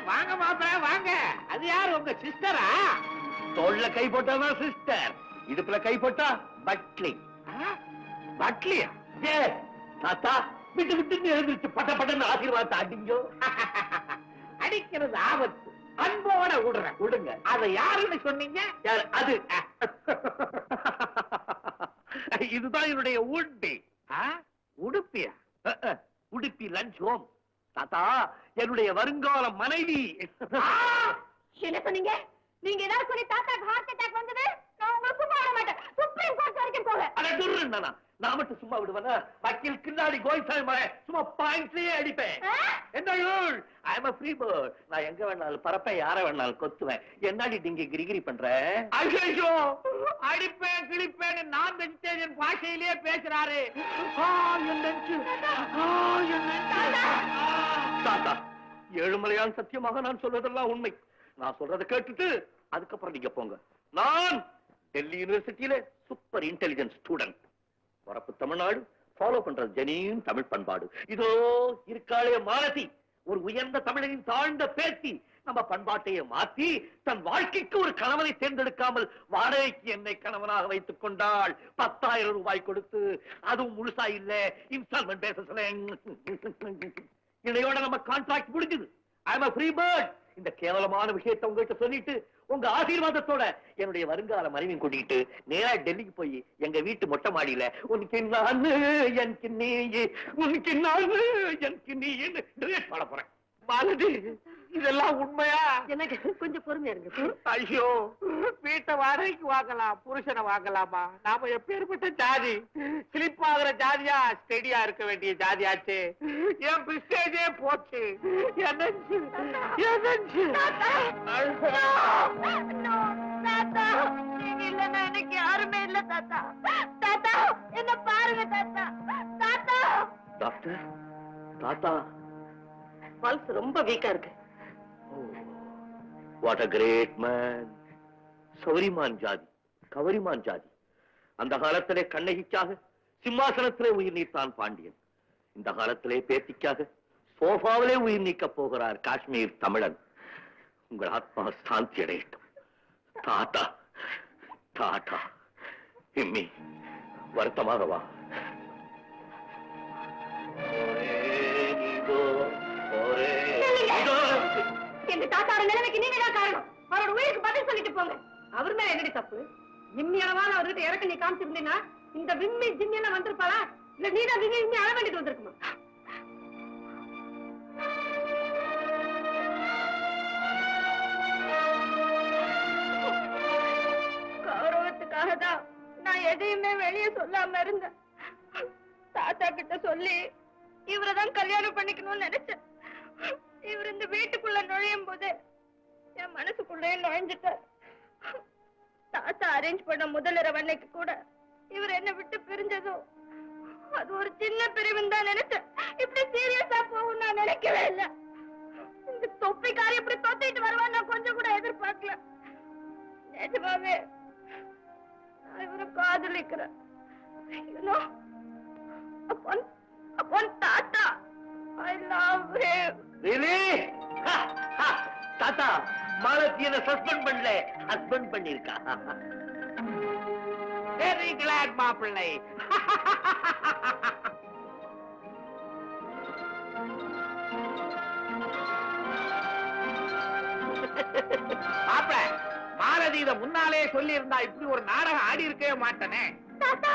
வாங்க மாப்பிள வாங்க. அது யாரு உங்க சிஸ்டரா? தோல்ல கை போட்டாதான் சிஸ்டர், இடுப்புல கை போட்டா பட்லி. பட்லியா? தாத்தா விட்டு விட்டு எழுந்துச்சு பட்ட பட்டன்னு ஆசீர்வாதத்தை அடிங்கோ. அடிக்கிறது ஆபத்து, அன்போட விடுறேன். விடுங்க. அதை யாருன்னு சொன்னீங்க? அது இதுதான் என்னுடைய உடுப்பி. உடுப்பியா? Udupi lunch home. தாத்தா என்னுடைய வருங்கால மனைவி. என்ன சொன்னீங்க? நீங்க ஏதாவது சொல்லி தாத்தாக்கு ஹார்ட் அட்டாக் வந்தது, நான் உங்களுக்கு சும்மா விட மாட்டேன். சுப்ரீம் கோர்ட் வரைக்கும் போக. அட துர்றா, நான் மட்டும் சும்மா விடுவேனா? வக்கீல் கிண்டாடி கோயிசாமி மகன் சும்மா பாயிண்ட்லயே அடிப்பேன். என்ன ஐ அம் a free bird. நான் எங்க வேணாலும் பறப்பேன், யார வேணாலும் கொத்துவேன். என்னடி நீங்க கிரிகிரி பண்ற? ஐயோ, அடிப்பேன் கிழிப்பேன்னு நான் வெஜிடேரியன் பாஷையிலேயே பேசுறாரு. தாத்தா ஏழுமலையான் சத்தியமாக நான் சொல்றதெல்லாம் உண்மை. நான் சொல்றதை கேட்டுட்டு அதுக்கப்புறம் நீங்க போங்க. நான் டெல்லி யூனிவர்சிட்டியில சூப்பர் இன்டெலிஜென்ட் ஸ்டூடெண்ட். வரப்பு தமிழ்நாடு, ஃபாலோ பண்றது ஜெனியும் தமிழ் பண்பாடு. இதோ இருக்காளே மாலதி, ஒரு உயர்ந்த தமிழரின் தாழ்ந்த பேத்தி. நம்ம பண்பாட்டையே மாற்றி தன் வாழ்க்கைக்கு ஒரு கணவனை தேர்ந்தெடுக்காமல் வாடகைக்கு என்னை கணவனாக வைத்துக் கொண்டாள். 10,000 ரூபாய் கொடுத்து, அதுவும் முழுசா இல்ல, இன்ஸ்டால்மெண்ட் பேசல. இணையோட நம்ம கான்ட்ராக்ட் முடிஞ்சது. ஐ அம் a free bird. இந்த கேவலமான விஷயத்தை உங்ககிட்ட சொல்லிட்டு உங்க ஆசீர்வாதத்தோட என்னுடைய வருங்கால மனைவியும் கூட்டிட்டு நேரா டெல்லிக்கு போய் எங்க வீட்டு மொட்டை மாடியில உனக்கு நானு எனக்கு நீ, உனக்கு நானு எனக்கு நீன்னு டிரேட் பாட போறேன். மாலதி, இதெல்லாம் உண்மையா? எனக்கு கொஞ்சம் பொறுமையா இருக்கு. ஐயோ, வீட்டை வாடகைக்கு வாங்கலாம், புருஷனை வாங்கலாமா? நாம எப்பேற்பட்ட ஜாதி? ஸ்லிப் ஆகுற ஜாதியா, ஸ்டெடியா இருக்க வேண்டிய ஜாதியாச்சு. என் பிஸ்டேஜே போச்சு. என்னச்சு இல்லன்னா எனக்கு யாருமே இல்ல தாத்தா. தாத்தா என்ன பாருங்க தாத்தா. தாத்தா டாக்டர், தாத்தா பல்ஸ் ரொம்ப வீக்கா இருக்கு. What a great man. சௌரிமான் ஜாதி, கவரிமான் ஜாதி. அந்த காலத்திலே கண்ணகிக்காக சிம்மாசனத்திலே உயிர் நீத்தான் பாண்டியன். இந்த காலத்திலே பேத்திக்காக சோஃபாவிலே உயிர் நீக்க போகிறார் காஷ்மீர் தமிழன். உங்கள் ஆத்மா சாந்தி அடையட்டும். தாத்தா டாடா. எம்மி வருத்தமாக வா. எங்க தாத்தார நிலைமைக்கு நீங்கதான் காரணம். அவரோட உயிருக்கு பதில் சொல்லிட்டு போங்க. அவர் மேல என்னடி தப்பு? இம்மி அளவான அவர்கிட்ட இறக்க நீ காமிச்சிருந்தீங்கன்னா இந்த விம்மி ஜிம்மி எல்லாம் வந்திருப்பாளா? இல்ல நீதான் விம்மி விம்மி அள வேண்டிட்டு வந்திருக்குமா? கௌரவத்துக்காக தான் நான் எதையுமே வெளியே சொல்லாம இருந்தேன். தாத்தா கிட்ட சொல்லி இவரைதான் கல்யாணம் பண்ணிக்கணும்னு நினைச்சேன். இவர் இந்த வீட்டுக்குள்ள நுழையும் போது என் மனசுக்குள்ளே நுழைஞ்சிட்டார். தாத்தா அரேஞ்ச் பண்ண முதலிரவு அன்னைக்கு கூட இவர் என்ன விட்டு பிரிஞ்சதும் அது ஒரு சின்ன பிரிவுன்னு தான் நினைச்சேன். இப்படி சீரியஸா போகும் நான் நினைக்கவே இல்லை. இந்த தொப்பிக்காரி இப்படி தொத்திட்டு வருவான் நான் கொஞ்சம் கூட எதிர்பார்க்கல. நிஜமாவே நான் இவரை காதலிக்கிறேன். upon Tata. I love him. Really? தாத்தா மாலதி என்ன சஸ்பெண்ட் பண்ணல, ஹஸ்பண்ட் பண்ணிருக்கா. வெரி கிளாட் மாப்பிள்ளை. மாப்பிள்ளை, மாலதி இத முன்னாலே சொல்லி இருந்தா இப்படி ஒரு நாடகம் ஆடி இருக்கவே மாட்டேனே. தாத்தா,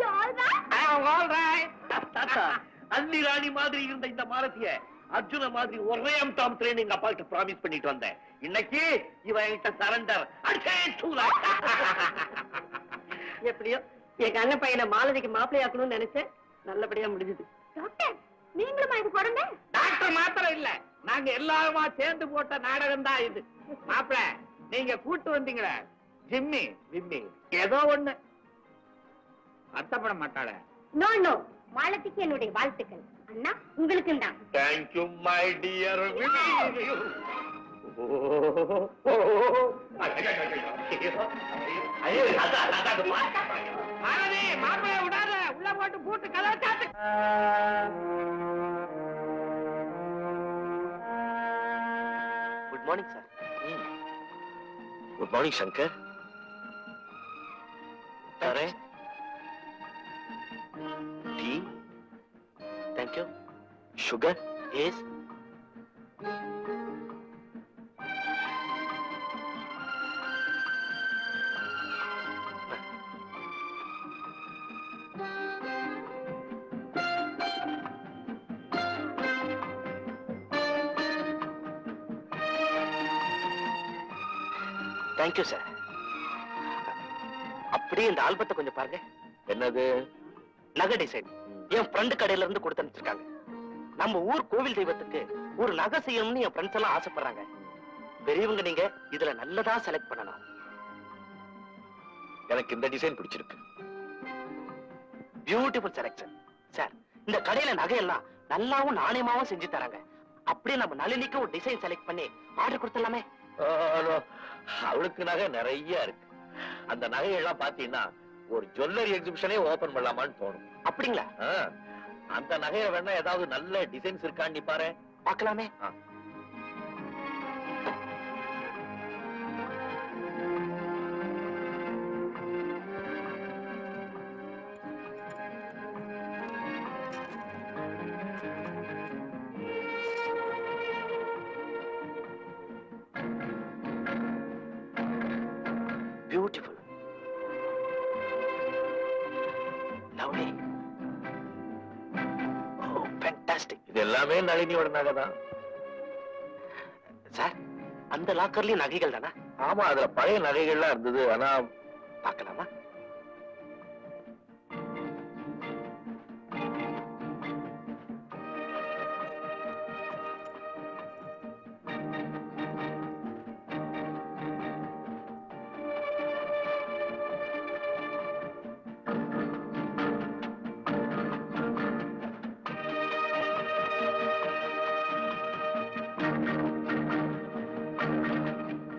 you all right? I am all right. தாத்தா அன்னி ராணி மாதிரி இருந்த இந்த மாலதிய அர்ஜுன மாதிரி ஒரே டாம் ட்ரைனிங் அப்பாக்கு ப்ராமிஸ் பண்ணிட்டு வந்தேன். இன்னைக்கு இவன் என்கிட்ட சரண்டர். எப்படியோ எங்க அண்ணன் பையனை மாலதிக்கு மாப்பிள்ளையாக்கணும்னு நினைச்சேன். நல்லபடியா முடிஞ்சது. டாக்டர், நீங்களுமா இது போடுங்க? டாக்டர் மாத்திரம் இல்ல, நாங்க எல்லாருமா சேர்ந்து போட்ட நாடகம் தான் இது. மாப்பிள்ள, நீங்க கூட்டு வந்தீங்களே ஜிம்மி விம்மி ஏதோ ஒண்ணு வருத்தப்பட மாட்டாள. நோ நோ, மாலதிக்கு என்னுடைய வாழ்த்துக்கள். அண்ணா உங்களுக்கு தான். Thank you my dear. Malathi, மாப்பிள்ளைய விடாத, உள்ள போட்டு பூட்டு கதை சாத்து. Good morning sir. Good morning Shankar. தரேன். Tea. Thank you. Sugar? Yes. Thank you sir. அப்படியே இந்த ஆல்பத்தை கொஞ்சம் பாருங்க. என்னது? நகை டிசைன். என் ஃப்ரெண்டு கடையில இருந்து கொடுத்து அனுப்பிச்சிருக்காங்க. நம்ம ஊர் கோவில் தெய்வத்துக்கு ஒரு நகை செய்யணும்னு என் ஃப்ரெண்ட்ஸ் எல்லாம் ஆசைப்படுறாங்க. பெரியவங்க நீங்க இதுல நல்லதா செலக்ட் பண்ணணும். எனக்கு இந்த டிசைன் பிடிச்சிருக்கு. Beautiful selection sir. இந்த கடையில நகையெல்லாம் நல்லாவும் நாணயமாவும் செஞ்சு தராங்க. அப்படியே நம்ம நளினிக்கு ஒரு டிசைன் செலக்ட் பண்ணி ஆர்டர் கொடுத்துடலாமே. அவளுக்கு நகை நிறைய இருக்கு. அந்த நகையெல்லாம் பாத்தீங்கன்னா ஒரு ஜுவல்லரி எக்ஸிபிஷனே ஓபன் பண்ணலாமான்னு தோணும். அப்படிங்களா? அந்த நகையில வேணா ஏதாவது நல்ல டிசைன்ஸ் இருக்கான்னு நீ பாரு. பார்க்கலாமே. Beautiful. Lovely. Oh, fantastic. இது எல்லாமே நளினியோட நகை தான். சார், அந்த லாக்கர்லயும் நகைகள் தானா? ஆமா, அதுல பழைய நகைகள்லாம் இருந்தது. ஆனா பார்க்கலாமா?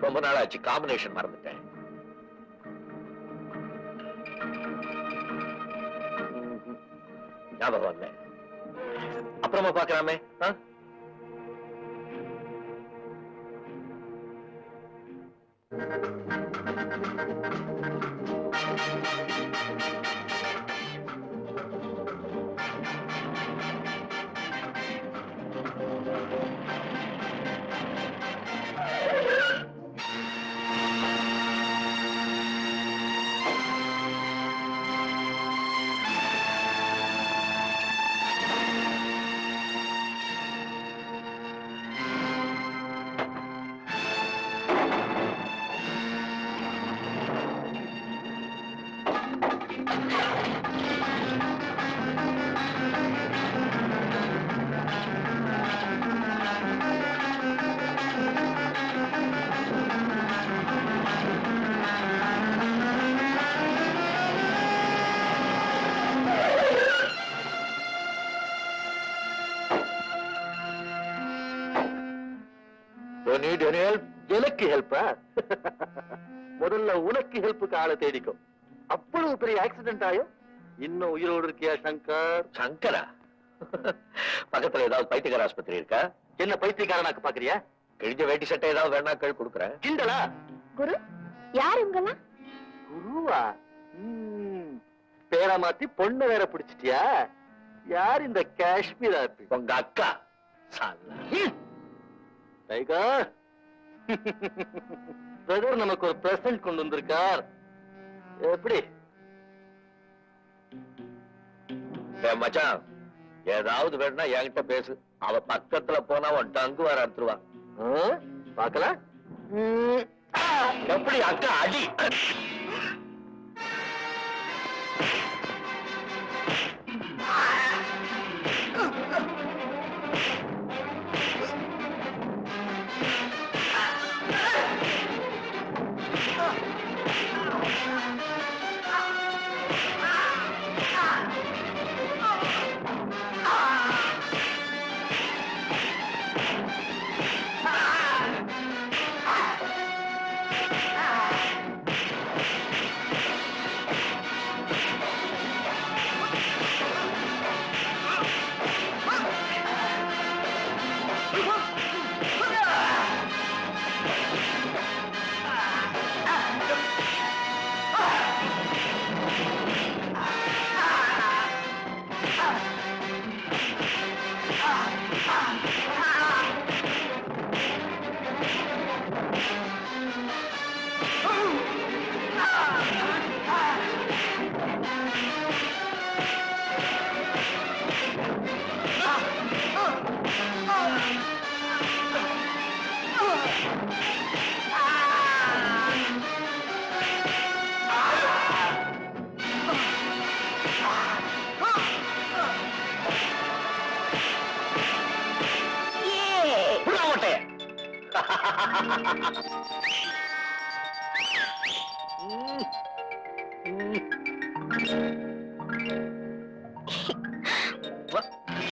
ரொம்ப நாளாச்சு, காம்பினேஷன் மறந்துட்டேன். ஞாபகம் இல்ல. அப்புறமா பார்க்கலாமே. Need any help? எனக்கு ஹெல்ப்பா? முதல்ல உனக்கு ஹெல்ப்புக்கு ஆளை தேடிக்கும். அவ்வளவு பெரிய ஆக்சிடென்ட் ஆயும் இன்னும் உயிரோடு இருக்கியா சங்கர்? சங்கரா? பக்கத்துல ஏதாவது பைத்தியக்கார ஆஸ்பத்திரி இருக்கா? என்ன பைத்தியக்காரனாக்கு பாக்குறியா? கிழிஞ்ச வேட்டி சட்டை ஏதாவது வேணா கேள் கொடுக்குறேன். கிண்டலா? குரு யார் இவங்கெல்லாம்? குருவா? பேரை மாத்தி பொண்ணு வேற பிடிச்சிட்டியா? யார் இந்த காஷ்மீர் ஆப்பி? உங்க அக்கா. டைகர், பிரதர் நமக்கு ஒரு பிரசன்ட் கொண்டு வந்திருக்கார். எப்படி மச்சான்? ஏதாவது வேணும்னா என்கிட்ட பேசு. அவ பக்கத்துல போனா உன் டங்கு வர அறுத்துருவா. பாக்கலாம். எப்படி அக்கா அடி? ஆ